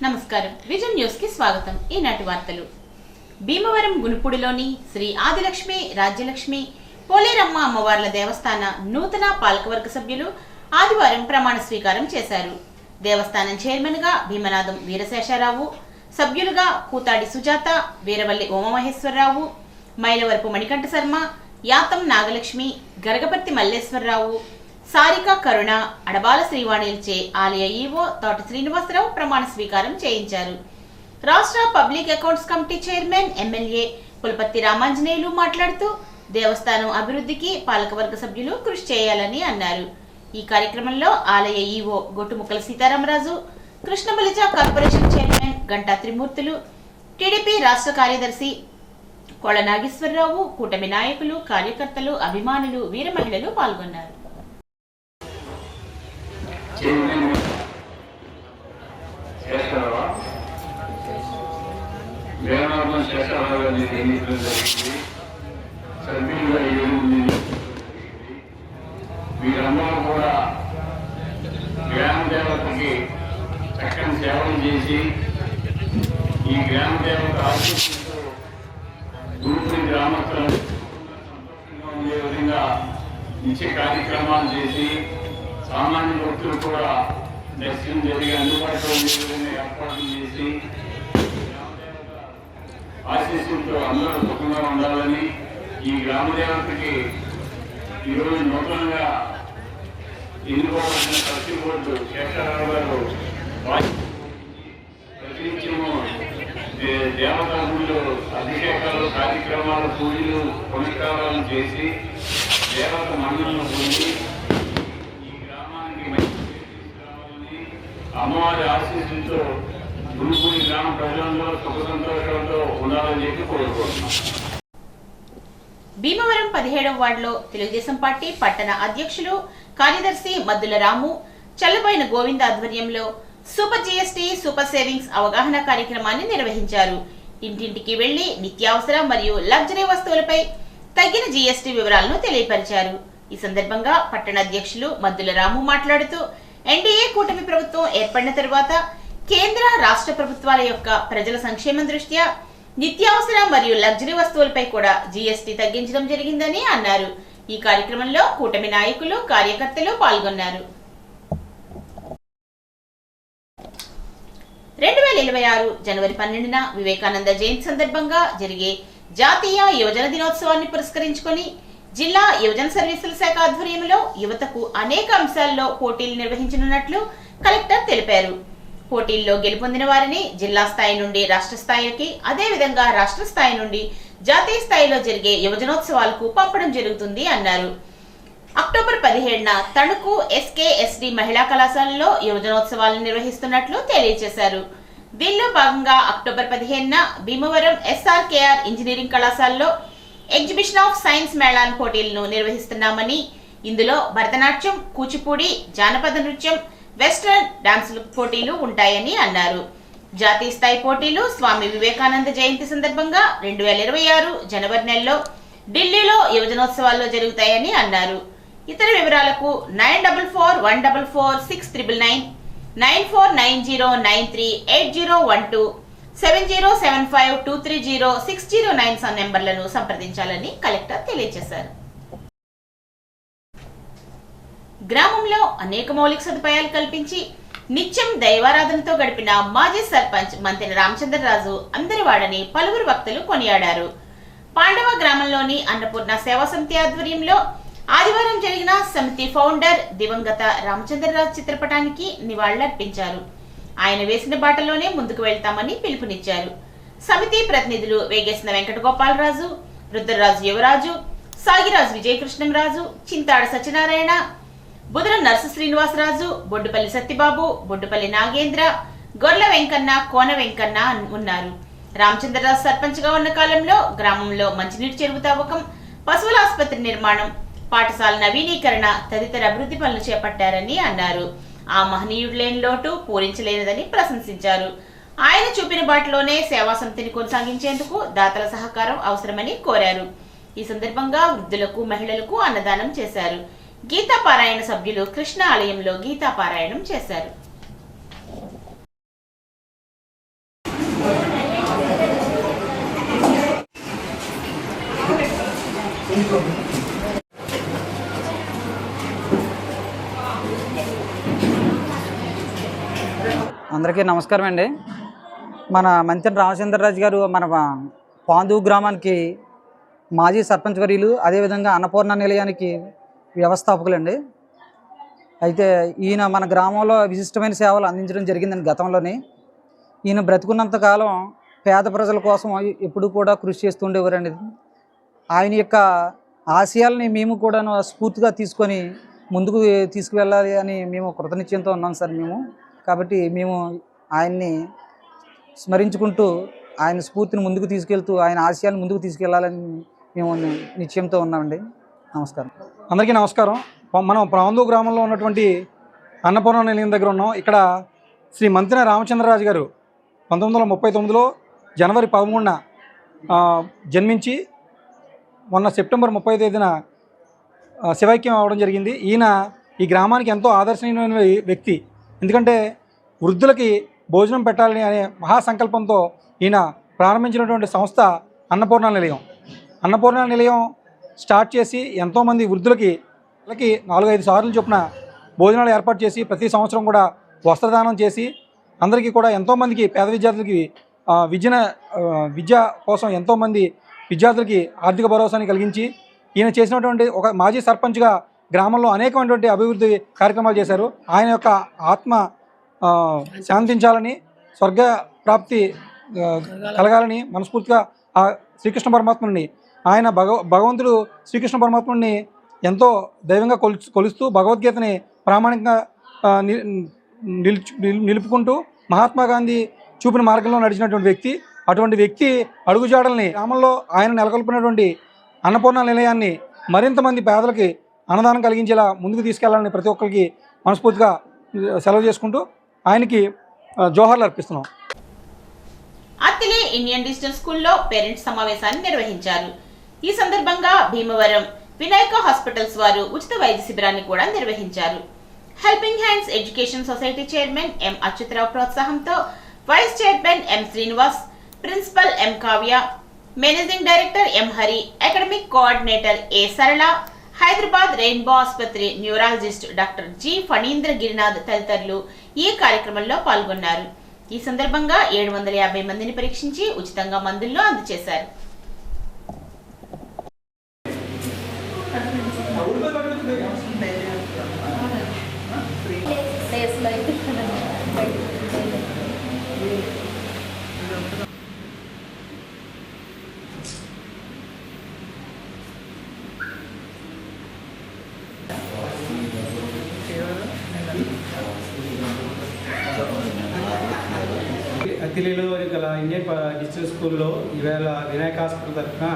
నమస్కారం vision news కి స్వాగతం। ఈనాటి వార్తలు। భీమవరం గునుపుడిలోని శ్రీ ఆదిలక్ష్మి రాజ్యలక్ష్మి పోలేరమ్మ అమ్మవార్ల దేవస్థాన నూతన పాలకవర్గ సభ్యులు ఆదివారం ప్రమాణ స్వీకారం చేశారు। దేవస్థానం చైర్మన్ గా భీమనాథం వీరశేషరావు, సభ్యులుగా కూతాడి సుజాత, వీరవల్లి ఓమమహేశ్వరరావు, మైలవరపు మణికంఠ శర్మ, యాతం నాగలక్ష్మి, గరగపర్తి మల్లేశ్వరరావు, సారిక కరుణ, అడబాల శ్రీవాణిల్చే ఆలయ ఈవో తోట శ్రీనివాసరావు ప్రమాణ స్వీకారం చేయించారు। రాష్ట్ర public accounts committee chairman MLA Pulaparthi Ramanjaneyulu మాట్లాడుతూ దేవస్థానం అభివృద్ధికి పాలకవర్గ సభ్యులు కృషి చేయాలని అన్నారు। ఈ కార్యక్రమంలో ఆలయ EO Gottumukkala Sitaramaraju, Krishnabalija corporation chairman Ganta Trimurthulu, TDP రాష్ట్ర కార్యదర్శి కొళ నాగేశ్వరరావు, కూటమి నాయకులు, కార్యకర్తలు, అభిమానులు, వీర మహిళలు పాల్గొన్నారు। వీరందరూ కూడా గ్రామ దేవతకి చక్కని సేవలు చేసి ఈ గ్రామ దేవత ఆశీస్సులతో గురుపురి గ్రామస్తులను సంతోషంగా ఉండే విధంగా నిత్య కార్యక్రమాలు చేసి సామాన్య భక్తులు కూడా దర్శనం జరిగి అందుబాటులో ఉండే విధంగా ఏర్పాట్లు చేసి ఆశీస్సులతో అందరూ సుఖంగా ఉండాలని ఈ గ్రామదేవతకి ఈరోజు నూతనంగా ఎన్నుకోవాల్సిన ట్రస్టీ బోర్డు శేషరావు గారు ప్రతినిత్యము దేవతా గుళ్ళు అభిషేకాలు, కార్యక్రమాలు, పూజలు, పునస్కారాలు చేసి దేవత మన్నలను పొంది ఈ గ్రామానికి మంచి తీసుకురావాలని అమ్మవారి ఆశీస్సులతో గురుపురి గ్రామ ప్రజలందరూ సుఖ సంతోషాలతో ఉండాలని చెప్పి కోరుకుంటున్నాం। భీమవరం 17వ వార్డులో తెలుగుదేశం పార్టీ పట్టణ అధ్యక్షులు కార్యదర్శి మద్దుల రాము, చల్లబోయిన గోవింద ఆధ్వర్యంలో సూపర్ జీఎస్టీ సూపర్ సేవింగ్స్ అవగాహన కార్యక్రమాన్ని నిర్వహించారు। ఇంటింటికి వెళ్లి నిత్యావసర మరియు లగ్జరీ వస్తువులపై తగ్గిన జీఎస్టీ వివరాలను తెలియపరిచారు। ఈ సందర్భంగా పట్టణ అధ్యక్షులు మద్దుల రాము మాట్లాడుతూ ఎన్డీఏ కూటమి ప్రభుత్వం ఏర్పడిన తరువాత కేంద్ర రాష్ట్ర ప్రభుత్వాల యొక్క ప్రజల సంక్షేమం దృష్ట్యా నిత్యావసర మరియు లగ్జరీ వస్తువులపై కూడా జీఎస్టీ తగ్గించడం జరిగిందని అన్నారు। ఈ కార్యక్రమంలో కూటమి నాయకులు, కార్యకర్తలు పాల్గొన్నారు। 2026 జనవరి 12న వివేకానంద జయంతి సందర్భంగా జరిగే జాతీయ యువజన దినోత్సవాన్ని పురస్కరించుకొని జిల్లా యువజన సర్వీసుల శాఖ ఆధ్వర్యంలో యువతకు అనేక అంశాల్లో పోటీలు నిర్వహించనున్నట్లు కలెక్టర్ తెలిపారు। పోటీల్లో గెలుపొందిన వారిని జిల్లా స్థాయి నుండి రాష్ట్ర స్థాయికి, అదేవిధంగా రాష్ట్ర స్థాయి నుండి జాతీయ స్థాయిలో జరిగే యువజనోత్సవాలకు పంపడం జరుగుతుంది అన్నారు। అక్టోబర్ 17న తణుకు ఎస్కేఎస్డి మహిళా కళాశాలలో యువజనోత్సవాలను నిర్వహిస్తున్నట్లు తెలియజేశారు। దీనిలో భాగంగా అక్టోబర్ 15న భీమవరం ఎస్ఆర్కేఆర్ ఇంజనీరింగ్ కళాశాలలో ఎగ్జిబిషన్ ఆఫ్ సైన్స్ మేళాన్ పోటీలను నిర్వహిస్తున్నామని, ఇందులో భరతనాట్యం, కూచిపూడి, జానపద నృత్యం, వెస్ట్రన్ డాన్సుల పోటీలు ఉంటాయని అన్నారు। జాతీయ స్థాయి పోటీలు స్వామి వివేకానంద జయంతి సందర్భంగా 2026 జనవరి నెలలో ఢిల్లీలో యువజనోత్సవాల్లో జరుగుతాయని అన్నారు। ఇతర వివరాలకు 9441446999, 9490938012, 7075230609 నెంబర్లను సంప్రదించాలని కలెక్టర్ తెలియజేశారు। గ్రామంలో అనేక మౌలిక సదుపాయాలు కల్పించి నిత్యం దైవారాధనతో గడిపిన మాజీ సర్పంచ్ మంతెన రామచంద్రరాజు అందరి వాడని పలువురు భక్తులు కొనియాడారు। పాండవ గ్రామంలోని అన్నపూర్ణ సేవా సమితి ఆధ్వర్యంలో ఆదివారం జరిగిన సమితి ఫౌండర్ దివంగత రామచంద్రరాజు చిత్రపటానికి నివాళులర్పించారు। ఆయన వేసిన బాటలోనే ముందుకు వెళ్తామని పిలుపునిచ్చారు। సమితి ప్రతినిధులు వేగేసిన వెంకటగోపాలరాజు, రుద్రరాజు యువరాజు, సాగిరాజు విజయకృష్ణంరాజు, చింతాడ సత్యనారాయణ, బుధరం నర్స శ్రీనివాసరాజు, బొడ్డుపల్లి సత్యబాబు, బొడ్డుపల్లి నాగేంద్ర, గొర్ల వెంకన్న, కోన వెంకన్న ఉన్నారు। రామచంద్రరాజు సర్పంచ్ గా ఉన్న కాలంలో గ్రామంలో మంచినీటి చెరువు తవ్వకం, పశువుల ఆసుపత్రి నిర్మాణం, పాఠశాల నవీనీకరణ తదితర అభివృద్ధి పనులు చేపట్టారని అన్నారు। ఆ మహనీయుడు లేని లోటు పూరించలేనిదని ప్రశంసించారు। ఆయన చూపిన బాటలోనే సేవా సమితిని కొనసాగించేందుకు దాతల సహకారం అవసరమని కోరారు। ఈ సందర్భంగా వృద్ధులకు, మహిళలకు అన్నదానం చేశారు। గీతాపారాయణ సభ్యులు కృష్ణ ఆలయంలో గీతాపారాయణం చేశారు। అందరికీ నమస్కారం అండి. మన మంతెన రామచంద్రరాజు గారు మన పాందు గ్రామానికి మాజీ సర్పంచ్ వర్యులు, అదేవిధంగా అన్నపూర్ణ నిలయానికి వ్యవస్థాపకులండి. అయితే ఈయన మన గ్రామంలో విశిష్టమైన సేవలు అందించడం జరిగిందండి. గతంలోని ఈయన బ్రతుకున్నంతకాలం పేద ప్రజల కోసం ఎప్పుడు కూడా కృషి చేస్తూ ఉండేవారండి. ఆయన యొక్క ఆశయాల్ని మేము కూడా స్ఫూర్తిగా తీసుకొని ముందుకు తీసుకువెళ్ళాలి అని మేము కృతనిశ్చయంతో ఉన్నాం సార్. కాబట్టి మేము ఆయన్ని స్మరించుకుంటూ ఆయన స్ఫూర్తిని ముందుకు తీసుకెళ్తూ ఆయన ఆశయాలను ముందుకు తీసుకెళ్లాలని మేము నిశ్చయంతో ఉన్నామండి. నమస్కారం. అందరికీ నమస్కారం. మనం పాందు గ్రామంలో ఉన్నటువంటి అన్నపూర్ణ నిలయం దగ్గర ఉన్నాం. ఇక్కడ శ్రీ మంతెన రామచంద్రరాజు గారు 1939లో జనవరి 13న జన్మించి మొన్న సెప్టెంబర్ 30వ తేదీన శివైక్యం అవ్వడం జరిగింది. ఈయన ఈ గ్రామానికి ఎంతో ఆదర్శనీయమైన వ్యక్తి. ఎందుకంటే వృద్ధులకి భోజనం పెట్టాలని అనే మహాసంకల్పంతో ఈయన ప్రారంభించినటువంటి సంస్థ అన్నపూర్ణ నిలయం. అన్నపూర్ణ నిలయం స్టార్ట్ చేసి ఎంతోమంది వృద్ధులకి 4-5 సార్లు చొప్పున భోజనాలు ఏర్పాటు చేసి ప్రతి సంవత్సరం కూడా వస్త్రదానం చేసి అందరికీ కూడా ఎంతోమందికి పేద విద్యార్థులకి విద్య కోసం ఎంతోమంది విద్యార్థులకి ఆర్థిక భరోసాని కలిగించి ఈయన చేసినటువంటి ఒక మాజీ సర్పంచ్గా గ్రామంలో అనేకమైనటువంటి అభివృద్ధి కార్యక్రమాలు చేశారు. ఆయన యొక్క ఆత్మ శాంతించాలని, స్వర్గ ప్రాప్తి కలగాలని మనస్ఫూర్తిగా ఆ శ్రీకృష్ణ పరమాత్ముని ఆయన భగవంతుడు శ్రీకృష్ణ పరమాత్ముని ఎంతో దైవంగా కొలుస్తూ భగవద్గీతని ప్రామాణికంగా నిలుపుకుంటూ మహాత్మా గాంధీ చూపిన మార్గంలో నడిచినటువంటి వ్యక్తి. అటువంటి వ్యక్తి అడుగుజాడల్ని గ్రామంలో ఆయన నెలకొల్పినటువంటి అన్నపూర్ణ నిలయాన్ని మరింత మంది పేదలకి అన్నదానం కలిగించేలా ముందుకు తీసుకెళ్లాలని ప్రతి ఒక్కరికి మనస్ఫూర్తిగా సెలవు చేసుకుంటూ ఆయనకి జోహార్లు అర్పిస్తున్నాం. అత్తిలి ఇండియన్ డిజిటల్ స్కూల్లో పేరెంట్స్ సమావేశాన్ని నిర్వహించారు. ఈ సందర్భంగా భీమవరం వినాయక హాస్పిటల్స్ వారు ఉచిత వైద్య శిబిరాన్ని కూడా నిర్వహించారు. Helping hands education society chairman M Achyutarao ప్రోత్సాహంతో vice chairman M Srinivas, principal M Kavya, managing director M Hari, academic coordinator A Sarala, Hyderabad rainbow ఆసుపత్రి neurologist doctor G Phanindra Girinath తదితరులు ఈ కార్యక్రమంలో పాల్గొన్నారు. ఈ సందర్భంగా 750 మందిని పరీక్షించి ఉచితంగా మందులను అందజేశారు. అత్తిలిలో గల ఇండియన్ డిజిటల్ స్కూల్లో ఈవేళ వినాయక హాస్పిటల్ తరఫున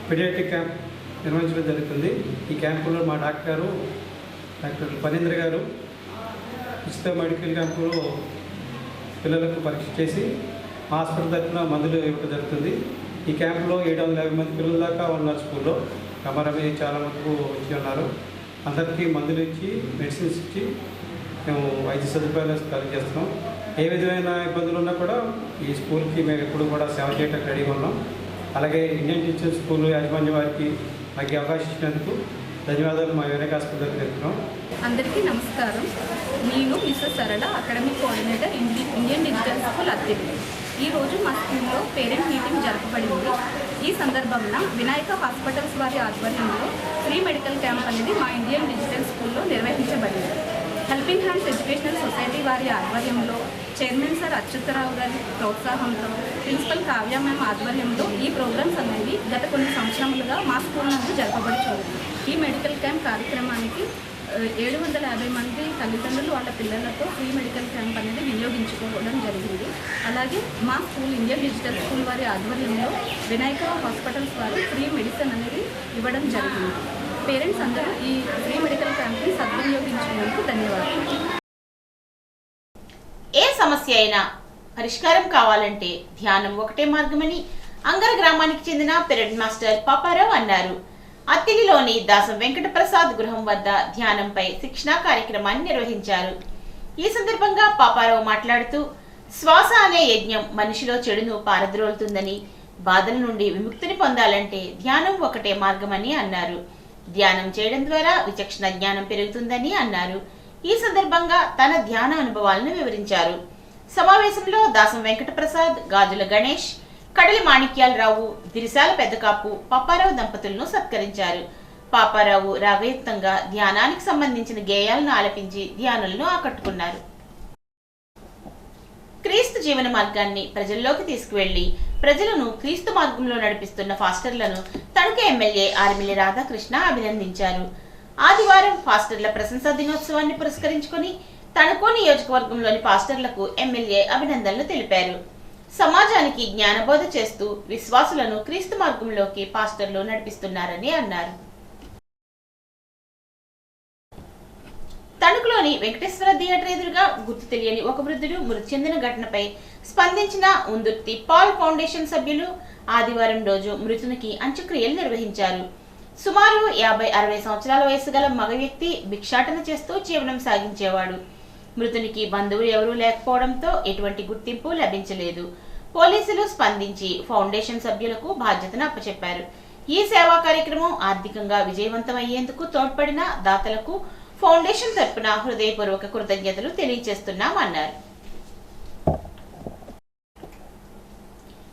పీడియాట్రిక్ క్యాంప్ నిర్వహించడం జరుగుతుంది. ఈ క్యాంపులో మా డాక్టర్ ఫణీంద్ర గారు ఉచిత మెడికల్ క్యాంపులో పిల్లలకు పరీక్ష చేసి హాస్పిటల్ తరఫున మందులు ఇవ్వడం జరుగుతుంది. ఈ క్యాంపులో 750 మంది పిల్లల దాకా ఉన్నారు. స్కూల్లో కమరమే చాలా మటుకు వచ్చి ఉన్నారు. అందరికీ మందులు ఇచ్చి మెడిసిన్స్ ఇచ్చి మేము వైద్య సదుపాయాలు కలిగజేస్తున్నాం. ఏ విధమైన ఇబ్బందులు ఉన్నా కూడా ఈ స్కూల్కి మేము ఎప్పుడు కూడా సేవ చేయడానికి రెడీగా ఉన్నాం. అలాగే ఇండియన్ డిజిటల్ స్కూల్ యాజమాన్య వారికి మాకు అవకాశం ఇచ్చినందుకు ధన్యవాదాలు మా వినాయక హాస్పిటల్కి చెప్తున్నాం. అందరికీ నమస్కారం. నేను మిస్సెస్ సరళ, academic coordinator Indian digital school Attili. ఈరోజు మా స్కూల్లో పేరెంట్ మీటింగ్ జరపబడింది. ఈ సందర్భంగా వినాయక హాస్పిటల్స్ వారి ఆధ్వర్యంలో ఫ్రీ మెడికల్ క్యాంప్ అనేది మా ఇండియన్ డిజిటల్ స్కూల్లో నిర్వహించబడింది. హెల్పింగ్ హ్యాండ్స్ ఎడ్యుకేషనల్ సొసైటీ వారి ఆధ్వర్యంలో చైర్మన్ సార్ అచ్యుతరావు గారి ప్రోత్సాహంతో ప్రిన్సిపల్ కావ్య మ్యామ్ ఆధ్వర్యంలో ఈ ప్రోగ్రామ్స్ అనేవి గత కొన్ని సంవత్సరములుగా మా స్కూల్ నందు జరపబడుతుంది. ఈ మెడికల్ క్యాంప్ కార్యక్రమానికి 750 మంది తల్లిదండ్రులు వాళ్ళ పిల్లలతో ఫ్రీ మెడికల్ క్యాంప్ అనేది వినియోగించుకోవడం జరిగింది. అలాగే మా స్కూల్ ఇండియన్ డిజిటల్ స్కూల్ వారి ఆధ్వర్యంలో వినాయక హాస్పిటల్స్ వారు ఫ్రీ మెడిసిన్ అనేది ఇవ్వడం జరిగింది. పేరెంట్స్ అందరూ ఈ ఫ్రీ మెడికల్ క్యాంప్ని సద్వినియోగించినందుకు ధన్యవాదాలు. ఏ సమస్య అయినా పరిష్కారం కావాలంటే ధ్యానం ఒకటే మార్గమని అంగర గ్రామానికి చెందిన పిరమిడ్ మాస్టర్ పాపారావు అన్నారు. అత్తిలిలోని దాసం వెంకట ప్రసాద్ గృహం వద్ద ధ్యానంపై శిక్షణా కార్యక్రమాన్ని నిర్వహించారు. ఈ సందర్భంగా పాపారావు మాట్లాడుతూ శ్వాస అనే యజ్ఞం మనిషిలో చెడును పారద్రోలుతుందని, బాధల నుండి విముక్తిని పొందాలంటే ధ్యానం ఒకటే మార్గమని అన్నారు. ధ్యానం చేయడం ద్వారా విచక్షణ జ్ఞానం పెరుగుతుందని అన్నారు. ఈ సందర్భంగా తన ధ్యాన అనుభవాలను వివరించారు. సమావేశంలో దాసం వెంకటప్రసాద్, గాజుల గణేష్, కడలి మాణిక్యాలరావు, దిరిశాల పెద్దకాపు, పాపారావు దంపతులను సత్కరించారు. పాపారావు రాగయుక్తంగా ధ్యానానికి సంబంధించిన గేయాలను ఆలపించి ధ్యానులను ఆకట్టుకున్నారు. క్రీస్తు జీవన మార్గాన్ని ప్రజల్లోకి తీసుకువెళ్లి ప్రజలను క్రీస్తు మార్గంలో నడిపిస్తున్న ఫాస్టర్లను తణుకు ఎమ్మెల్యే ఆర్మిల్లి రాధాకృష్ణ అభినందించారు. ఆదివారం ఫాస్టర్ల ప్రశంసా దినోత్సవాన్ని పురస్కరించుకుని తణుకు నియోజకవర్గంలోని ఫాస్టర్లకు ఎమ్మెల్యే అభినందనలు తెలిపారు. సమాజానికి జ్ఞానబోధ చేస్తూ విశ్వాసులను క్రీస్తు మార్గంలోకి పాస్టర్లు నడిపిస్తున్నారని అన్నారు. తణుకులోని వెంకటేశ్వర థియేటర్ ఎదురుగా గుర్తు తెలియని ఒక వృద్ధుడు మృతి చెందిన ఘటనపై స్పందించిన ఉందుర్తి పాల్ ఫౌండేషన్ సభ్యులు ఆదివారం రోజు మృతునికి అంత్యక్రియలు నిర్వహించారు. సుమారు 50-60 సంవత్సరాల వయసు గల మగ వ్యక్తి భిక్షాటన చేస్తూ జీవనం సాగించేవాడు. మృతునికి బంధువులు ఎవరూ లేకపోవడంతో ఎటువంటి గుర్తింపు లభించలేదు. పోలీసులు స్పందించి ఫౌండేషన్ సభ్యులకు బాధ్యతను అప్పచెప్పారు. ఈ సేవా కార్యక్రమం ఆర్థికంగా విజయవంతమయ్యేందుకు తోడ్పడిన దాతలకు ఫౌండేషన్ తరపున హృదయపూర్వక కృతజ్ఞతలు తెలియజేస్తున్నామన్నారు.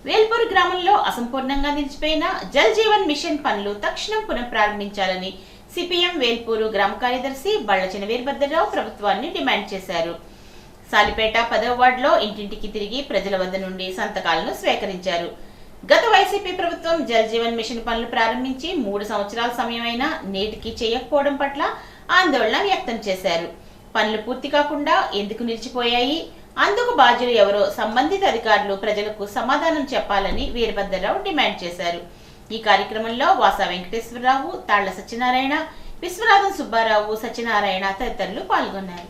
వేల్పూర్ గ్రామంలో అసంపూర్ణంగా నిలిచిపోయిన జల్ జీవన్ మిషన్ పనులు తక్షణం పునఃప్రారంభించాలని సిపిఎం వేల్పూరు గ్రామ కార్యదర్శి బళ్లచిన వీరభద్రరావు ప్రభుత్వాన్ని డిమాండ్ చేశారు. సాలిపేట 10వ వార్డులో ఇంటింటికి తిరిగి ప్రజల వద్ద నుండి సంతకాలను స్వీకరించారు. గత వైసీపీ ప్రభుత్వం జల్ జీవన్ మిషన్ పనులు ప్రారంభించి 3 సంవత్సరాల సమయమైనా నేటికి చేయకపోవడం పట్ల ఆందోళన వ్యక్తం చేశారు. పనులు పూర్తి కాకుండా ఎందుకు నిలిచిపోయాయి, అందుకు బాధ్యులు ఎవరో సంబంధిత అధికారులు ప్రజలకు సమాధానం చెప్పాలని వీరభద్రరావు డిమాండ్ చేశారు. ఈ కార్యక్రమంలో వాసా వెంకటేశ్వరరావు, తాళ్ల సత్యనారాయణ, విశ్వనాథం సుబ్బారావు, సత్యనారాయణ తదితరులు పాల్గొన్నారు.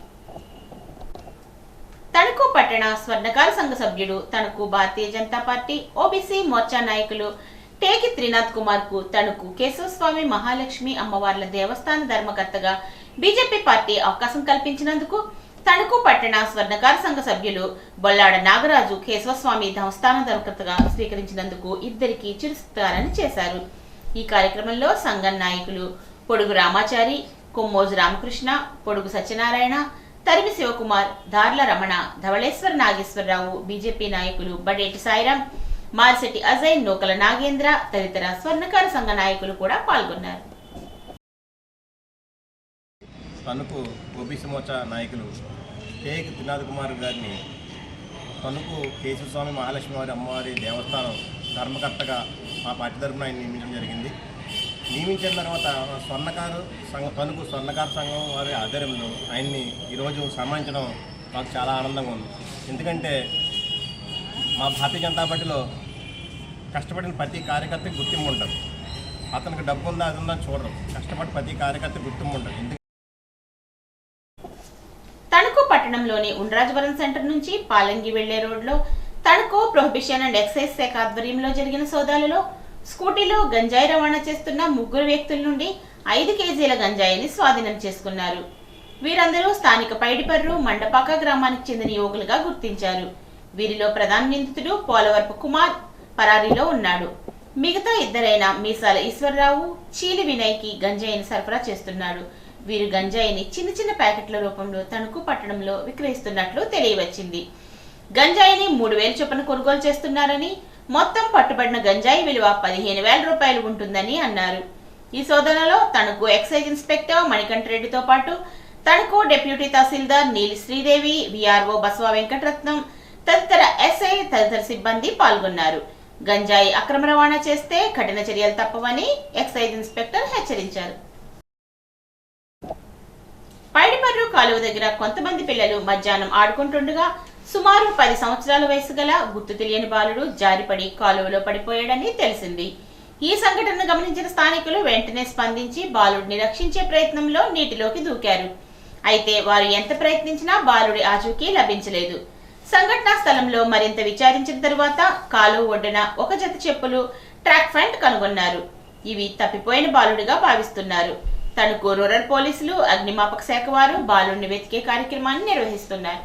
తణుకు పట్టణ స్వర్ణకార సంఘ సభ్యుడు, తణుకు భారతీయ జనతా పార్టీ ఓబీసీ మోర్చా నాయకులు టేకి త్రినాథ్ కుమార్ కు తణుకు కేశవస్వామి మహాలక్ష్మి అమ్మవార్ల దేవస్థాన ధర్మకర్తగా బీజేపీ పార్టీ అవకాశం కల్పించినందుకు తణుకు పట్టణ స్వర్ణకార సంఘ సభ్యులు బొల్లాడ నాగరాజు కేశవస్వామి దేవస్థాన ధర్మకర్తగా స్వీకరించినందుకు ఇద్దరికి చిరుస్తారని చేశారు. ఈ కార్యక్రమంలో సంఘం నాయకులు పొడుగు రామాచారి, కొమ్మోజు రామకృష్ణ, పొడుగు సత్యనారాయణ, తరిమి శివకుమార్, దార్ల రమణ, ధవళేశ్వర నాగేశ్వరరావు, బీజేపీ నాయకులు బడేటి సాయిరాం, మార్సెటి అజయ్, నూకల నాగేంద్ర తదితర స్వర్ణకార సంఘ నాయకులు కూడా పాల్గొన్నారు. తణుకు ఓబీసీ మోర్చా నాయకులు టేకి త్రినాథ్ కుమార్ గారిని తణుకు కేశవస్వామి మహాలక్ష్మి వారి అమ్మవారి దేవస్థానం ధర్మకర్తగా మా పార్టీ తరఫున ఆయన నియమించడం జరిగింది. నియమించిన తర్వాత తణుకు స్వర్ణకార సంఘం వారి ఆధ్వర్యంలో ఆయన్ని ఈరోజు సన్మానించడం మాకు చాలా ఆనందంగా ఉంది. ఎందుకంటే మా భారతీయ జనతా పార్టీలో కష్టపడిన ప్రతి కార్యకర్తకి గుర్తింపు ఉంటుంది. అతనికి డబ్బు ఉందా అది ఉందా చూడరు, కష్టపడి ప్రతి కార్యకర్తకి గుర్తింపు ఉంటుంది. తణుకు పట్టణంలోని ఉండ్రాజవరం సెంటర్ నుంచి పాలంగి వెళ్లే రోడ్లో తణుకు ప్రొహిబిషన్ అండ్ ఎక్సైజ్ శాఖ ఆధ్వర్యంలో జరిగిన సోదాలలో స్కూటీలో గంజాయి రవాణా చేస్తున్న 3 వ్యక్తుల నుండి 5 కేజీల గంజాయిని స్వాధీనం చేసుకున్నారు. వీరందరూ స్థానిక పైడిపర్రు, మండపాక గ్రామానికి చెందిన యువకులుగా గుర్తించారు. వీరిలో ప్రధాన నిందితుడు పోలవరపు కుమార్ పరారీలో ఉన్నాడు. మిగతా ఇద్దరైన మీసాల ఈశ్వరరావు, చీలి వినయ్కి గంజాయిని సరఫరా చేస్తున్నాడు. వీరు గంజాయిని చిన్న చిన్న ప్యాకెట్ల రూపంలో తణుకు పట్టణంలో విక్రయిస్తున్నట్లు తెలియవచ్చింది. గంజాయిని 3,000 చొప్పున కొనుగోలు చేస్తున్నారని, మొత్తం పట్టుబడిన గంజాయి విలువ 15,000 రూపాయలు ఉంటుందని అన్నారు. ఈ శోధనలో తణుకు ఎక్సైజ్ ఇన్స్పెక్టర్ మణికంఠరెడ్డితో పాటు తణుకు డిప్యూటీ తహసీల్దార్ నీలి శ్రీదేవి, విఆర్ఓ బసవ వెంకటరత్నం తదితర ఎస్ఐ తదితర సిబ్బంది పాల్గొన్నారు. గంజాయి అక్రమ రవాణా చేస్తే కఠిన చర్యలు తప్పవని ఎక్సైజ్ ఇన్స్పెక్టర్ హెచ్చరించారు. పైడిపర్రు కాలువ దగ్గర కొంతమంది పిల్లలు మధ్యాహ్నం ఆడుకుంటుండగా సుమారు 10 సంవత్సరాల వయసు గల గుర్తు తెలియని బాలుడు జారిపడి కాలువలో పడిపోయాడని తెలిసింది. ఈ సంఘటనను గమనించిన స్థానికులు వెంటనే స్పందించి బాలుడిని రక్షించే ప్రయత్నంలో నీటిలోకి దూకారు. అయితే వారు ఎంత ప్రయత్నించినా బాలుడి ఆచూకీ లభించలేదు. సంఘటనా స్థలంలో మరింత విచారించిన తరువాత కాలువ ఒడ్డున ఒక జత చెప్పులు, ట్రాక్ ప్యాంట్ కనుగొన్నారు. ఇవి తప్పిపోయిన బాలుడిగా భావిస్తున్నారు. తణుకు రూరల్ పోలీసులు, అగ్నిమాపక శాఖ వారు బాలుడిని వెతికే కార్యక్రమాన్ని నిర్వహిస్తున్నారు.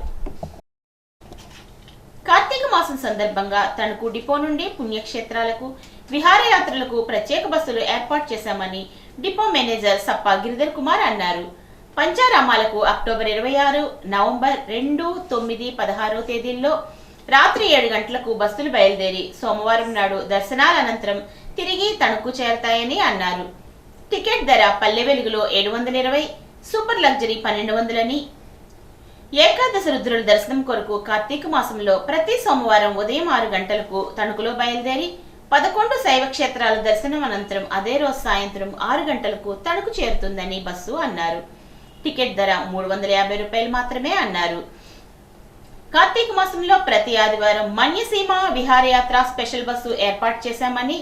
కార్తీక మాసం సందర్భంగా తణుకు డిపో నుండి పుణ్యక్షేత్రాలకు, విహారయాత్రలకు ప్రత్యేక బస్సులు ఏర్పాటు చేశామని డిపో మేనేజర్ సప్పా గిరిధర్ కుమార్ అన్నారు. పంచారామాలకు అక్టోబర్ 26, నవంబర్ 2, 9, 16 తేదీల్లో రాత్రి 7 గంటలకు బస్సులు బయలుదేరి సోమవారం నాడు దర్శనాల అనంతరం తిరిగి తణుకు చేరతాయని అన్నారు. టికెట్ ధర పల్లె వెలుగులో 720, సూపర్ లగ్జరీ 1200 అని. ఏకాదశి రుద్రుల దర్శనం కొరకు కార్తీక మాసంలో ప్రతి సోమవారం ఉదయం 6 గంటలకు తణుకులో బయలుదేరి 11 శైవ క్షేత్రాల దర్శనం అనంతరం అదే రోజు సాయంత్రం 6 గంటలకు తణుకు చేరుతుందని బస్సు అన్నారు. టికెట్ ధర 350 రూపాయలు మాత్రమే అన్నారు. కార్తీక మాసంలో ప్రతి ఆదివారం మన్యసీమ విహారయాత్ర స్పెషల్ బస్సు ఏర్పాటు చేశామని,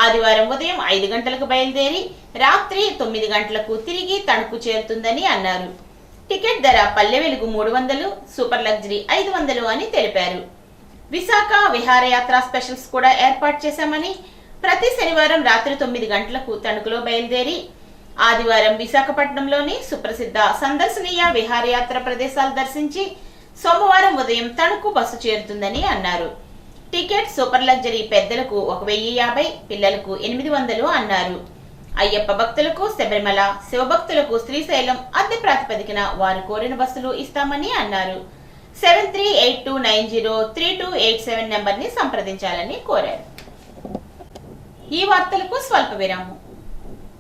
ఆదివారం ఉదయం 5 గంటలకు బయలుదేరి రాత్రి 9 గంటలకు తిరిగి తణుకు చేరుతుందని అన్నారు. టికెట్ ధర పల్లె వెలుగు 300, సూపర్ లగ్జరీ 500 అని తెలిపారు. విశాఖ విహారయాత్ర స్పెషల్స్ కూడా ఏర్పాటు చేశామని, ప్రతి శనివారం రాత్రి 9 గంటలకు తణుకులో బయలుదేరి ఆదివారం విశాఖపట్నంలోని సుప్రసిద్ధ సందర్శనీయ విహారయాత్ర ప్రదేశాలు దర్శించి సోమవారం ఉదయం తణుకు బస్సు చేరుతుందని అన్నారు. టికెట్ సూపర్ లగ్జరీ పెద్దలకు 1050, పిల్లలకు 800 అన్నారు. అయ్యప్ప భక్తులకు శబరిమల, శివభక్తులకు శ్రీశైలం అద్దె ప్రాతిపదికన వారు కోరిన బస్సులు ఇస్తామని అన్నారు. 7382903287 నెంబర్ని సంప్రదించాలని కోరారు. ఈ వార్తలకు స్వల్ప విరామం.